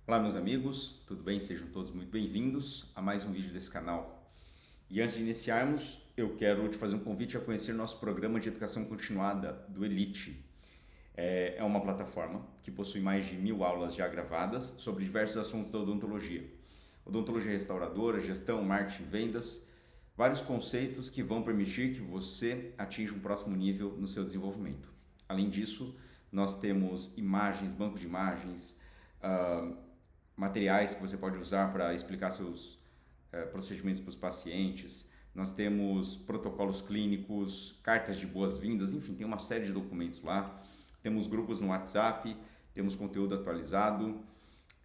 Olá meus amigos, tudo bem? Sejam todos muito bem-vindos a mais um vídeo desse canal. E antes de iniciarmos, eu quero te fazer um convite a conhecer nosso programa de educação continuada do Elite. É uma plataforma que possui mais de 1000 aulas já gravadas sobre diversos assuntos da odontologia. Odontologia restauradora, gestão, marketing, vendas, vários conceitos que vão permitir que você atinja um próximo nível no seu desenvolvimento. Além disso, nós temos imagens, banco de imagens, materiais que você pode usar para explicar seus procedimentos para os pacientes. Nós temos protocolos clínicos, cartas de boas-vindas, enfim, tem uma série de documentos lá. Temos grupos no WhatsApp, temos conteúdo atualizado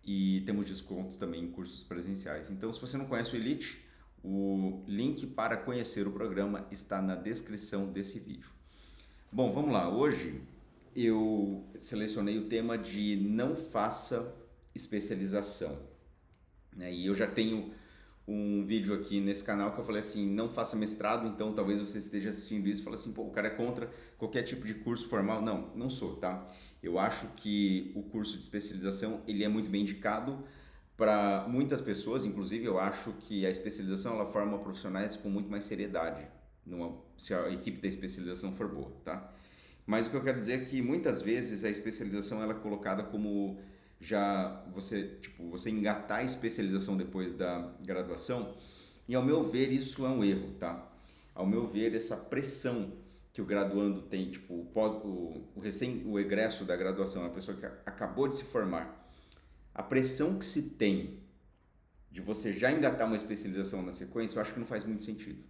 e temos descontos também em cursos presenciais. Então, se você não conhece o Elite, o link para conhecer o programa está na descrição desse vídeo. Bom, vamos lá. Hoje eu selecionei o tema de não faça especialização, né? E eu já tenho um vídeo aqui nesse canal que eu falei assim, não faça mestrado, então talvez você esteja assistindo isso e fale assim, pô, o cara é contra qualquer tipo de curso formal. Não, não sou, tá? Eu acho que o curso de especialização, ele é muito bem indicado para muitas pessoas, inclusive eu acho que a especialização ela forma profissionais com muito mais seriedade, se a equipe da especialização for boa, tá? Mas o que eu quero dizer é que muitas vezes a especialização ela é colocada como já você engatar a especialização depois da graduação, e ao meu ver isso é um erro, tá? Ao meu ver, essa pressão que o graduando tem, tipo, o egresso da graduação, a pessoa que acabou de se formar, a pressão que se tem de você já engatar uma especialização na sequência, eu acho que não faz muito sentido.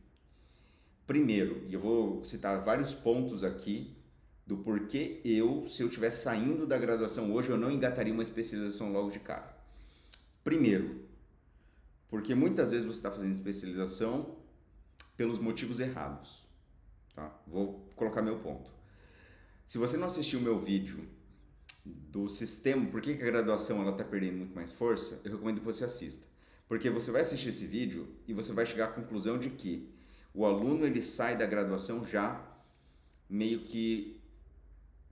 Primeiro, e eu vou citar vários pontos aqui do porquê se eu estivesse saindo da graduação hoje, eu não engataria uma especialização logo de cara. Primeiro, porque muitas vezes você está fazendo especialização pelos motivos errados. Tá? Vou colocar meu ponto. Se você não assistiu o meu vídeo do sistema, por que a graduação está perdendo muito mais força, eu recomendo que você assista. Porque você vai assistir esse vídeo e você vai chegar à conclusão de que o aluno ele sai da graduação já meio que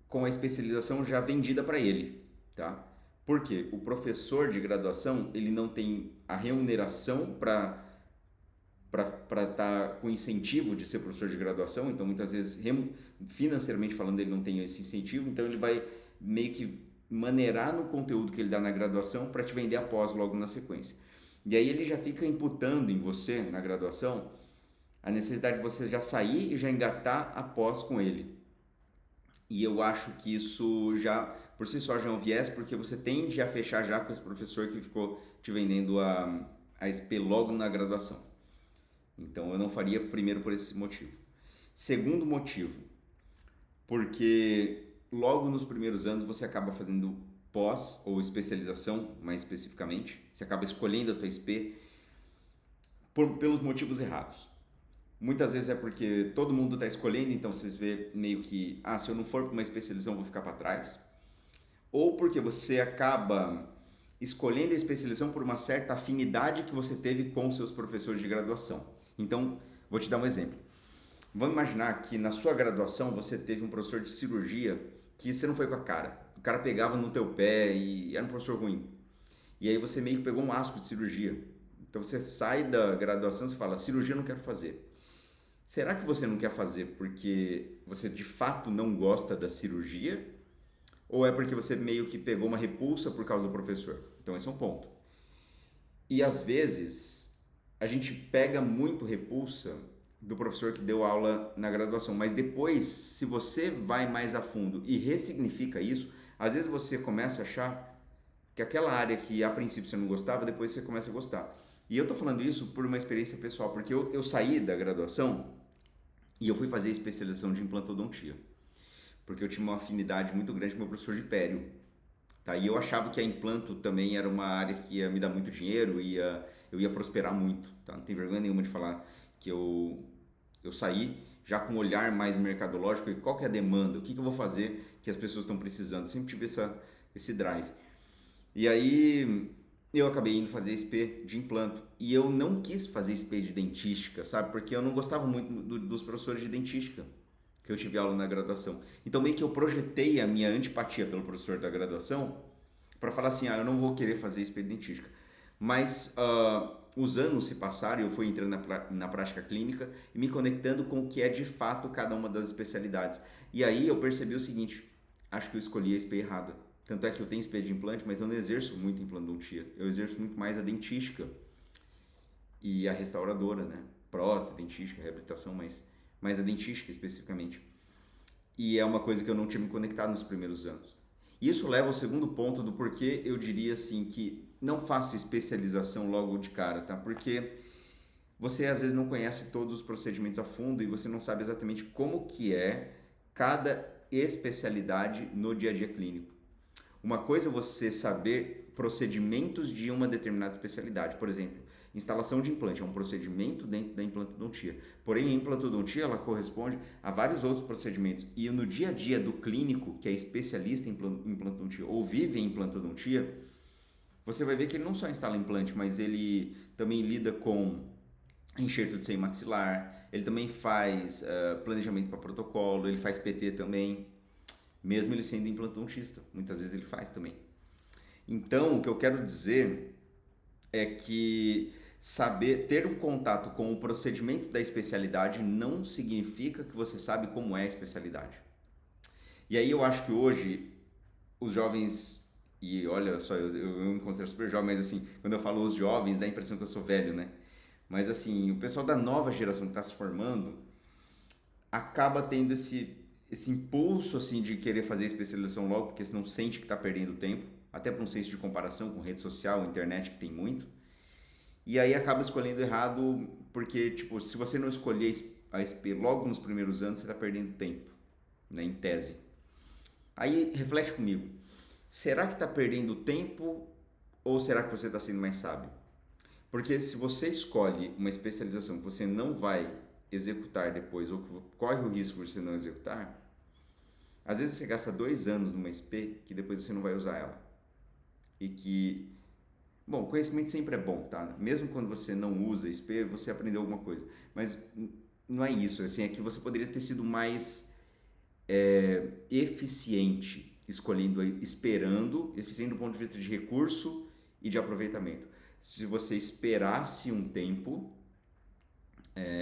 com a especialização já vendida para ele, tá? Porque o professor de graduação, ele não tem a remuneração para estar com incentivo de ser professor de graduação, então muitas vezes financeiramente falando ele não tem esse incentivo, então ele vai meio que maneirar no conteúdo que ele dá na graduação para te vender após logo na sequência. E aí ele já fica imputando em você na graduação a necessidade de você já sair e já engatar após com ele. E eu acho que isso já, por si só, já é um viés, porque você tende a fechar já com esse professor que ficou te vendendo a SP logo na graduação. Então eu não faria primeiro por esse motivo. Segundo motivo, porque logo nos primeiros anos você acaba fazendo pós ou especialização, mais especificamente, você acaba escolhendo a tua SP pelos motivos errados. Muitas vezes é porque todo mundo está escolhendo, então você vê meio que, se eu não for para uma especialização, eu vou ficar para trás. Ou porque você acaba escolhendo a especialização por uma certa afinidade que você teve com seus professores de graduação. Então, vou te dar um exemplo. Vamos imaginar que na sua graduação você teve um professor de cirurgia que você não foi com a cara. O cara pegava no teu pé e era um professor ruim. E aí você meio que pegou um asco de cirurgia. Então você sai da graduação e fala, cirurgia eu não quero fazer. Será que você não quer fazer porque você de fato não gosta da cirurgia? Ou é porque você meio que pegou uma repulsa por causa do professor? Então esse é um ponto. E às vezes a gente pega muito repulsa do professor que deu aula na graduação, mas depois, se você vai mais a fundo e ressignifica isso, às vezes você começa a achar que aquela área que a princípio você não gostava, depois você começa a gostar. E eu tô falando isso por uma experiência pessoal, porque eu saí da graduação e eu fui fazer especialização de implantodontia, porque eu tinha uma afinidade muito grande com o meu professor de pério, tá? E eu achava que a implanto também era uma área que ia me dar muito dinheiro, eu ia prosperar muito, tá? Não tem vergonha nenhuma de falar que eu saí já com um olhar mais mercadológico e qual que é a demanda, o que eu vou fazer que as pessoas estão precisando. Eu sempre tive esse drive. E aí eu acabei indo fazer SP de implanto. E eu não quis fazer SP de dentística, sabe? Porque eu não gostava muito dos professores de dentística que eu tive aula na graduação. Então meio que eu projetei a minha antipatia pelo professor da graduação para falar assim, eu não vou querer fazer experimentística. Mas os anos se passaram e eu fui entrando na prática clínica e me conectando com o que é de fato cada uma das especialidades. E aí eu percebi o seguinte, acho que eu escolhi a SP errada. Tanto é que eu tenho SP de implante, mas eu não exerço muito implantodontia. Eu exerço muito mais a dentística e a restauradora, né? Prótese, dentística, reabilitação, mas mais a dentística especificamente. E é uma coisa que eu não tinha me conectado nos primeiros anos. Isso leva ao segundo ponto do porquê eu diria assim que não faça especialização logo de cara, tá? Porque você às vezes não conhece todos os procedimentos a fundo e você não sabe exatamente como que é cada especialidade no dia a dia clínico. Uma coisa é você saber procedimentos de uma determinada especialidade, por exemplo, instalação de implante é um procedimento dentro da implantodontia. Porém, a implantodontia ela corresponde a vários outros procedimentos. E no dia a dia do clínico, que é especialista em implantodontia ou vive em implantodontia, você vai ver que ele não só instala implante, mas ele também lida com enxerto de seio maxilar, ele também faz planejamento para protocolo, ele faz PT também, mesmo ele sendo implantodontista. Muitas vezes ele faz também. Então, o que eu quero dizer é que ter um contato com o procedimento da especialidade não significa que você sabe como é a especialidade. E aí eu acho que hoje os jovens, e olha só, eu me considero super jovem, mas assim, quando eu falo os jovens, dá a impressão que eu sou velho, né? Mas assim, o pessoal da nova geração que está se formando acaba tendo esse impulso assim de querer fazer especialização logo, porque senão sente que está perdendo tempo, até para um senso de comparação com rede social, internet, que tem muito. E aí acaba escolhendo errado, porque, tipo, se você não escolher a SP logo nos primeiros anos, você está perdendo tempo, né, em tese. Aí, reflete comigo. Será que está perdendo tempo ou será que você está sendo mais sábio? Porque se você escolhe uma especialização que você não vai executar depois, ou que corre o risco de você não executar, às vezes você gasta 2 anos numa SP que depois você não vai usar ela. E que... Bom, conhecimento sempre é bom, tá? Mesmo quando você não usa SP, você aprendeu alguma coisa. Mas não é isso, assim, é que você poderia ter sido mais eficiente escolhendo, esperando, eficiente do ponto de vista de recurso e de aproveitamento. Se você esperasse um tempo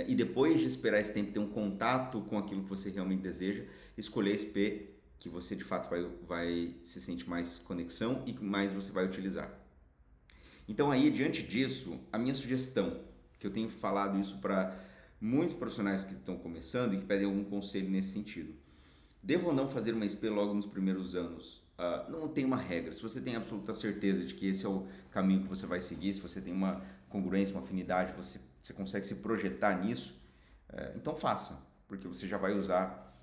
e depois de esperar esse tempo ter um contato com aquilo que você realmente deseja, escolher a SP que você de fato vai se sentir mais conexão e mais você vai utilizar. Então aí, diante disso, a minha sugestão, que eu tenho falado isso para muitos profissionais que estão começando e que pedem algum conselho nesse sentido. Devo ou não fazer uma SP logo nos primeiros anos? Não tem uma regra. Se você tem absoluta certeza de que esse é o caminho que você vai seguir, se você tem uma congruência, uma afinidade, você consegue se projetar nisso, então faça, porque você já vai usar.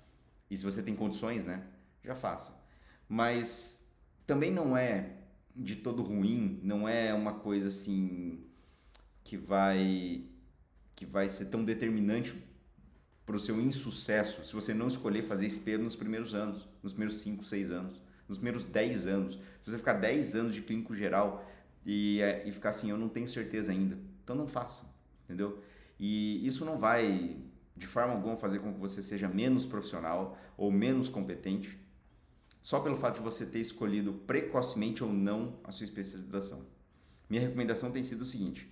E se você tem condições, né, já faça. Mas também não é de todo ruim, não é uma coisa assim que vai ser tão determinante para o seu insucesso se você não escolher fazer espelho nos primeiros anos, nos primeiros 5, 6 anos, nos primeiros 10 anos. Se você ficar 10 anos de clínico geral e ficar assim, eu não tenho certeza ainda, então não faça, entendeu? E isso não vai de forma alguma fazer com que você seja menos profissional ou menos competente, só pelo fato de você ter escolhido precocemente ou não a sua especialização. Minha recomendação tem sido o seguinte,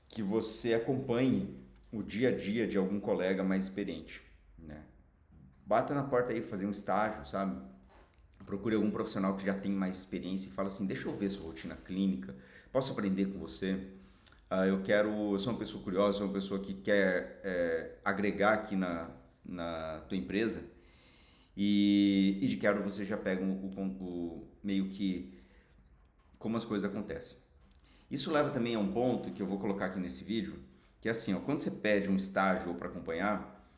que você acompanhe o dia a dia de algum colega mais experiente, né? Bata na porta aí, fazer um estágio, sabe? Procure algum profissional que já tem mais experiência e fala assim, deixa eu ver sua rotina clínica, posso aprender com você? Eu sou uma pessoa curiosa, sou uma pessoa que quer agregar aqui na tua empresa e de quebra você já pega o meio que como as coisas acontecem. Isso leva também a um ponto que eu vou colocar aqui nesse vídeo, que é assim, ó, quando você pede um estágio para acompanhar,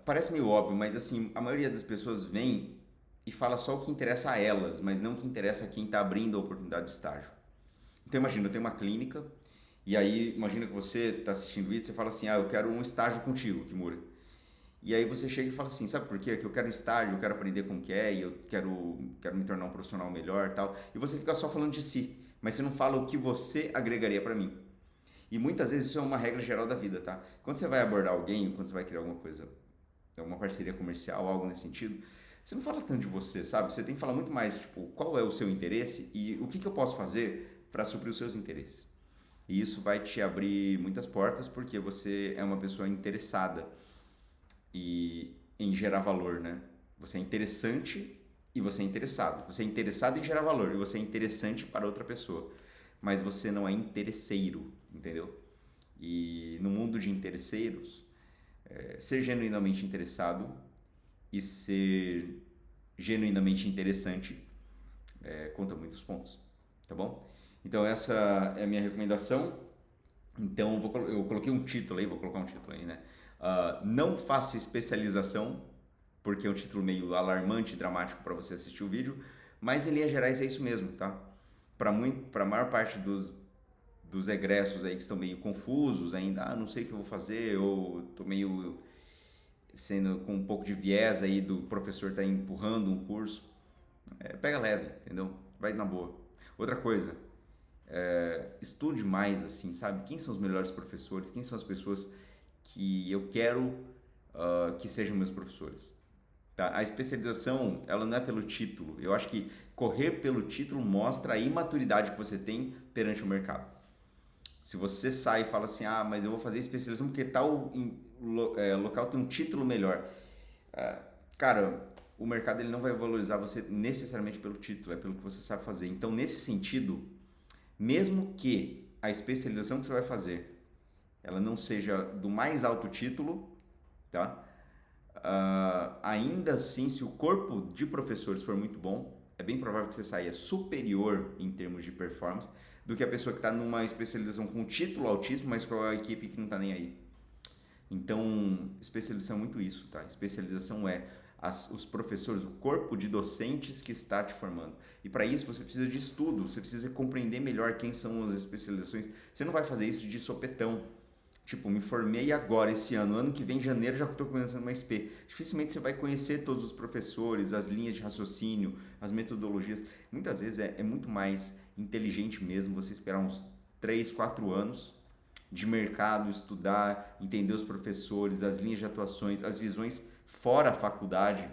parece meio óbvio, mas assim, a maioria das pessoas vem e fala só o que interessa a elas, mas não o que interessa a quem está abrindo a oportunidade de estágio. Então imagina, eu tenho uma clínica, e aí imagina que você está assistindo o vídeo e você fala assim, eu quero um estágio contigo, Kimura. E aí você chega e fala assim, sabe por quê? Que eu quero um estágio, eu quero aprender como que é, e eu quero me tornar um profissional melhor e tal. E você fica só falando de si, mas você não fala o que você agregaria para mim. E muitas vezes isso é uma regra geral da vida, tá? Quando você vai abordar alguém, quando você vai criar alguma coisa, uma parceria comercial, algo nesse sentido, você não fala tanto de você, sabe? Você tem que falar muito mais, tipo, qual é o seu interesse e o que que eu posso fazer para suprir os seus interesses. E isso vai te abrir muitas portas porque você é uma pessoa interessada e em gerar valor, né? Você é interessante e você é interessado. Você é interessado em gerar valor e você é interessante para outra pessoa. Mas você não é interesseiro, entendeu? E no mundo de interesseiros, ser genuinamente interessado e ser genuinamente interessante conta muitos pontos, tá bom? Então essa é a minha recomendação. Então eu coloquei um título aí, vou colocar um título aí, né? Não faça especialização, porque é um título meio alarmante, dramático para você assistir o vídeo, mas em linhas gerais é isso mesmo, tá? Para a maior parte dos egressos aí que estão meio confusos ainda, não sei o que eu vou fazer, ou tô meio sendo com um pouco de viés aí do professor tá empurrando um curso, pega leve, entendeu? Vai na boa. Outra coisa, estude mais, assim, sabe? Quem são os melhores professores? Quem são as pessoas que eu quero que sejam meus professores? Tá? A especialização, ela não é pelo título. Eu acho que correr pelo título mostra a imaturidade que você tem perante o mercado. Se você sai e fala assim, mas eu vou fazer especialização porque tal local tem um título melhor. Cara, o mercado ele não vai valorizar você necessariamente pelo título, é pelo que você sabe fazer. Então, nesse sentido, mesmo que a especialização que você vai fazer ela não seja do mais alto título, tá? Ainda assim, se o corpo de professores for muito bom, é bem provável que você saia superior em termos de performance do que a pessoa que está numa especialização com título altíssimo, mas com a equipe que não está nem aí. Então, especialização é muito isso, tá? Especialização é os professores, o corpo de docentes que está te formando. E para isso você precisa de estudo, você precisa compreender melhor quem são as especializações. Você não vai fazer isso de sopetão. Tipo, me formei agora, esse ano que vem, em janeiro, já estou começando uma SP. Dificilmente você vai conhecer todos os professores, as linhas de raciocínio, as metodologias. Muitas vezes é muito mais inteligente mesmo você esperar uns 3, 4 anos de mercado, estudar, entender os professores, as linhas de atuações, as visões fora a faculdade,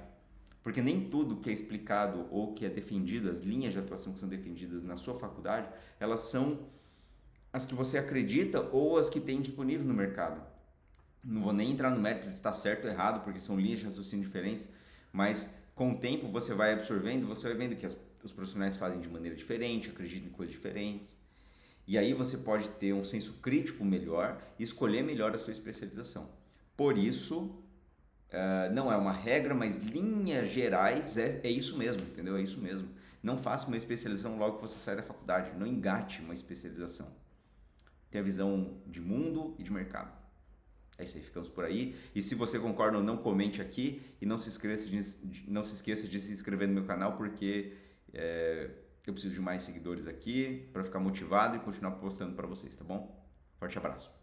porque nem tudo que é explicado ou que é defendido, as linhas de atuação que são defendidas na sua faculdade, elas são as que você acredita ou as que tem disponível no mercado. Não vou nem entrar no mérito de estar certo ou errado, porque são linhas de raciocínio diferentes, mas com o tempo você vai absorvendo, você vai vendo que os profissionais fazem de maneira diferente, acreditam em coisas diferentes. E aí você pode ter um senso crítico melhor e escolher melhor a sua especialização. Por isso, não é uma regra, mas linhas gerais é isso mesmo, entendeu? É isso mesmo. Não faça uma especialização logo que você sai da faculdade. Não engate uma especialização. Tenha visão de mundo e de mercado. É isso aí, ficamos por aí. E se você concorda ou não, comente aqui. E não se esqueça de se inscrever no meu canal, porque eu preciso de mais seguidores aqui para ficar motivado e continuar postando para vocês, tá bom? Forte abraço.